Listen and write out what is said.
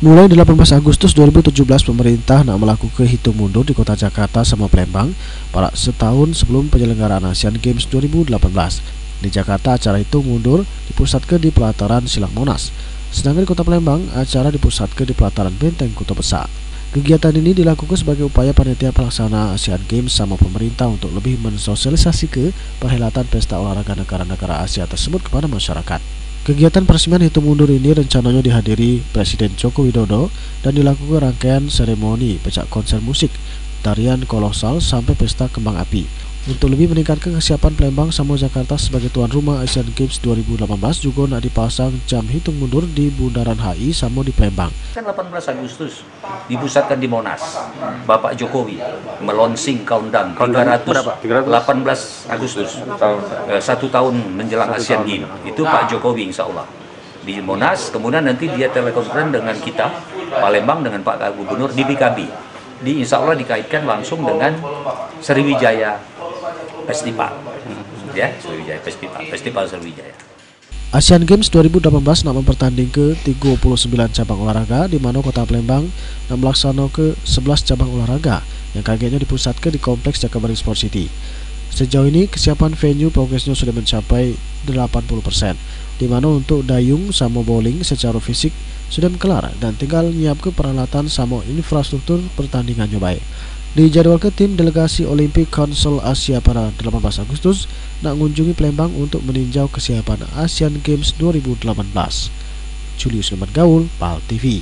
Mulai 18 Agustus 2017, pemerintah nak melakukan hitung mundur di kota Jakarta sama Palembang pada setahun sebelum penyelenggaraan Asian Games 2018. Di Jakarta, acara hitung mundur dipusatkan di pelataran Silang Monas. Sedangkan di kota Palembang, acara dipusatkan di pelataran Benteng Kota Besar. Kegiatan ini dilakukan sebagai upaya panitia pelaksana Asian Games sama pemerintah untuk lebih mensosialisasikan perhelatan pesta olahraga negara-negara Asia tersebut kepada masyarakat. Kegiatan peresmian hitung mundur ini rencananya dihadiri Presiden Joko Widodo dan dilakukan rangkaian seremoni pecah konser musik, tarian kolosal sampai pesta kembang api. Untuk lebih meningkatkan kesiapan Palembang sama Jakarta sebagai tuan rumah Asian Games 2018 juga nak dipasang jam hitung mundur di Bundaran HI sama di Palembang. Kan 18 Agustus dipusatkan di Monas. Bapak Jokowi melonsing countdown 18 Agustus. Satu tahun menjelang Asian Games. Itu Pak Jokowi insya Allah di Monas. Kemudian nanti dia telekonferensi dengan kita Palembang dengan Pak Gubernur di BKB. Insya Allah dikaitkan langsung dengan Sriwijaya Festival, ya, Festival Sriwijaya. Asian Games 2018 nak mempertandingkan 39 cabang olahraga, di mana kota Palembang nak melaksanakan ke 11 cabang olahraga yang kagetnya dipusatkan di Kompleks Jakabaring Sport City. Sejauh ini kesiapan venue progresnya sudah mencapai 80%, di mana untuk dayung sama bowling secara fisik sudah kelar dan tinggal nyiapkan peralatan sama infrastruktur pertandingannya baik. Dijadwalkan tim delegasi Olympic Council Asia pada 18 Agustus nak mengunjungi Palembang untuk meninjau kesiapan Asian Games 2018. Julius Lemat Gaul, PAL TV.